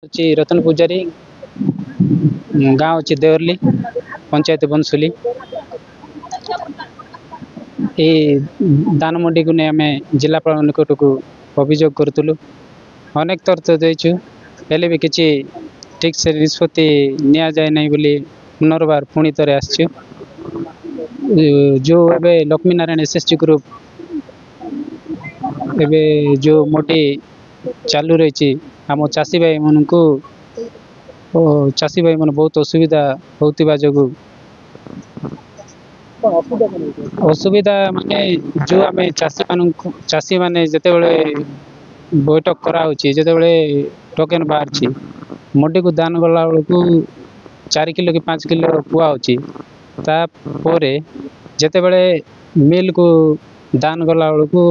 হচ্ছে রতন পূজারী, ଗାଁ ଅଛି ଦେଓରଲି, ପଞ୍ଚାୟତ ବନସୁଲି। ଏହି ଦାନ ମଣ୍ଡିକୁ ନେଇ ଆମେ ଜିଲ୍ଲାପାଳ ନିକଟକୁ ଅଭିଯୋଗ କରୁଥିଲୁ। ଅନେକ ଥର ତ ଦେଇଛୁ, ହେଲେ ବି କିଛି ଠିକ୍ ସେ ନିଷ୍ପତ୍ତି ନିଆଯାଏ ନାହିଁ ବୋଲି ପୁନର୍ବାର ପୁଣି ଥରେ ଆସିଛୁ। ଯେଉଁ ଏବେ ଲକ୍ଷ୍ମୀନାରାୟଣ ଏସ୍ଏଚ୍ଜି ଗ୍ରୁପ ଏବେ ଯେଉଁ ମୋଟି ଚାଲୁ ରହିଛି, ଆମ ଚାଷୀ ଭାଇମାନଙ୍କୁ ଚାଷୀ ଭାଇମାନେ ବହୁତ ଅସୁବିଧା ହେଉଥିବା ଯୋଗୁଁ ଅସୁବିଧା ମାନେ ଯେଉଁ ଆମେ ଚାଷୀମାନେ ଯେତେବେଳେ ବୈଠକ କରାହେଉଛି, ଯେତେବେଳେ ଟୋକେନ୍ ବାହାରୁଛି, ମଣ୍ଡିକୁ ଦାନ ଗଲା ବେଳକୁ 4 କିଲୋ କି 5 କିଲୋ କୁହାହେଉଛି। ତାପରେ ଯେତେବେଳେ ମିଲ୍କୁ ଦାନ ଗଲା ବେଳକୁ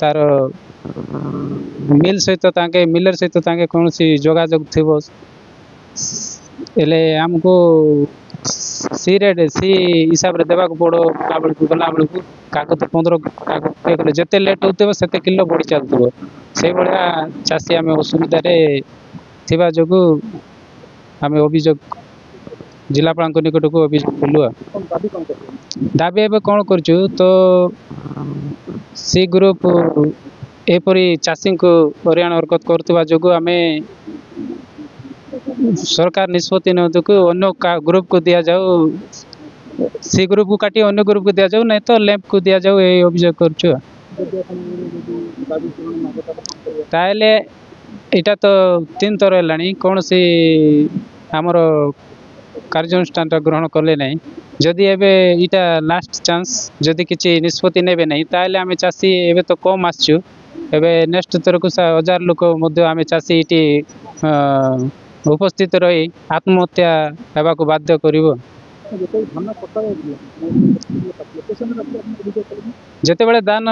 ତାର ମିଲର ସହିତ ତାଙ୍କେ କୌଣସି ଯୋଗାଯୋଗ ଥିବ, ହେଲେ ଆମକୁ ସି ହିସାବରେ ଦେବାକୁ ଗଲାବେଳକୁ କାଗଜ 15 କାଗଜ ଯେତେ ଲେଟ୍ ହେଉଥିବ ସେତେ କିଲୋ ବଢ଼ି ଚାଲୁଥିବ। ସେଇଭଳିଆ ଚାଷୀ ଆମେ ଅସୁବିଧାରେ ଥିବା ଯୋଗୁଁ ଆମେ ଅଭିଯୋଗ ଜିଲ୍ଲାପାଳଙ୍କ ନିକଟକୁ ଅଭିଯୋଗ କଲୁ। ଦାବି ଏବେ କ'ଣ କରୁଛୁ ତ ସି ଗ୍ରୁପ ଏପରି ଚାଷୀଙ୍କୁ ହଇରାଣ ହରକତ କରୁଥିବା ଯୋଗୁଁ ଆମେ ସରକାର ନିଷ୍ପତ୍ତି ନିଅନ୍ତୁ ଅନ୍ୟ ଗ୍ରୁପକୁ ଦିଆଯାଉ, ସି ଗ୍ରୁପକୁ କାଟି ଅନ୍ୟ ଗ୍ରୁପକୁ ଦିଆଯାଉ, ନାହିଁ ତ ଲେମ୍ପକୁ ଦିଆଯାଉ, ଏହି ଅଭିଯୋଗ କରୁଛୁ। ତାହେଲେ ଏଇଟା ତ 3 ଥର ହେଲାଣି, କୌଣସି ଆମର କାର୍ଯ୍ୟାନୁଷ୍ଠାନଟା ଗ୍ରହଣ କଲେ ନାହିଁ। ଯଦି ଏବେ ଏଇଟା ଲାଷ୍ଟ ଚାନ୍ସ, ଯଦି କିଛି ନିଷ୍ପତ୍ତି ନେବେ ନାହିଁ ତାହେଲେ ଆମେ ଚାଷୀ ଏବେ ତ କମ୍ ଆସିଛୁ, ଏବେ ନେକ୍ସଟ ଥରକୁ 1000 ଲୋକ ମଧ୍ୟ ଆମେ ଚାଷୀ ଏଇଠି ଉପସ୍ଥିତ ରହି ଆତ୍ମହତ୍ୟା ହେବାକୁ ବାଧ୍ୟ କରିବ। ଯେତେବେଳେ ଧାନ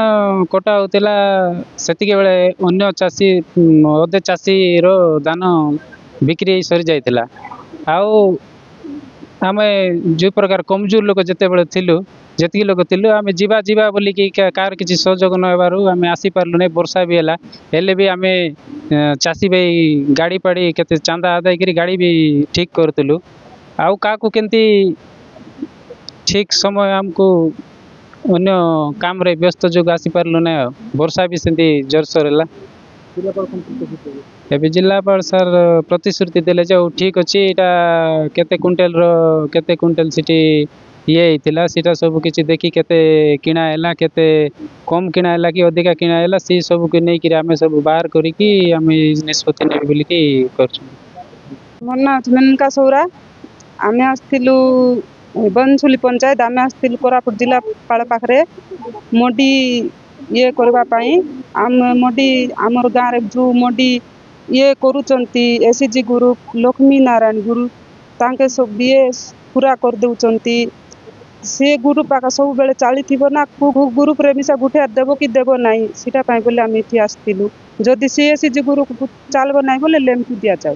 କଟା ହେଉଥିଲା ସେତିକି ବେଳେ ଅନ୍ୟ ଚାଷୀ ଅଧେ ଚାଷୀର ଧାନ ବିକ୍ରି ସରିଯାଇଥିଲା। ଆଉ ଆମେ ଯେଉଁ ପ୍ରକାର କମଜୋର ଲୋକ ଯେତିକି ଲୋକ ଥିଲୁ, ଆମେ ଯିବା ବୋଲିକି କାହାର କିଛି ସହଯୋଗ ନ ହେବାରୁ ଆମେ ଆସିପାରିଲୁ ନାହିଁ। ବର୍ଷା ବି ହେଲା, ହେଲେ ବି ଆମେ ଚାଷୀ ଭାଇ ଗାଡ଼ି ପାଡ଼ି କେତେ ଚାନ୍ଦା ଆଦାୟ କରି ଗାଡ଼ି ବି ଠିକ୍ କରୁଥିଲୁ। ଆଉ କାହାକୁ କେମିତି ଠିକ୍ ସମୟ ଆମକୁ ଅନ୍ୟ କାମରେ ବ୍ୟସ୍ତ ଯୋଗୁଁ ଆସିପାରିଲୁ ନାହିଁ। ଆଉ ବର୍ଷା ବି ସେମିତି ଜୋରସୋର ହେଲା। ଏବେ ଜିଲ୍ଲାପାଳ ସାର୍ ପ୍ରତିଶ୍ରୁତି ଦେଲେ ଯେ ଠିକ୍ ଅଛି, ଏଇଟା କେତେ କୁଇଣ୍ଟାଲ ସେଠି ହେଇଥିଲା, ସେଇଟା ସବୁ କିଛି ଦେଖି କେତେ କିଣା ହେଲା, କେତେ କମ୍ କିଣା ହେଲା କି ଅଧିକା କିଣା ହେଲା, ସେ ସବୁକୁ ନେଇକିରି ଆମେ ସବୁ ବାହାର କରିକି ଆମେ ନିଷ୍ପତ୍ତି ନେବୁ ବୋଲିକି କରୁଛୁ। ମୋ ନାଁ ହେଉଛି ମେନକା ସୌରା। ଆମେ ଆସିଥିଲୁ ବନସୁଲି ପଞ୍ଚାୟତ, ଆମେ ଆସିଥିଲୁ କୋରାପୁଟ ଜିଲ୍ଲାପାଳ ପାଖରେ ମଣ୍ଡି କରିବା ପାଇଁ। ଆମର ଗାଁରେ ଯେଉଁ ମଣ୍ଡି କରୁଛନ୍ତି ଏସ୍ଏଚ୍ଜି ଗ୍ରୁପ, ଲକ୍ଷ୍ମୀନାରାୟଣ ଗ୍ରୁପ, ତାଙ୍କେ ସବୁ ପୁରା କରିଦେଉଛନ୍ତି। ସେ ଗ୍ରୁପ ପାଖ ସବୁବେଳେ ଚାଲିଥିବ ନା, କେଉଁ ଗ୍ରୁପରେ ମିଶା ଗୁଠେଇ ଦେବ କି ଦେବ ନାହିଁ, ସେଇଟା ପାଇଁ ବୋଲି ଆମେ ଏଠି ଆସିଥିଲୁ। ଯଦି ସେ ଏସ୍ଏଚ୍ଜି ଗ୍ରୁପକୁ ଚାଲିବ ନାହିଁ ବୋଲେ ଲେମ୍ପକୁ ଦିଆଯାଉ।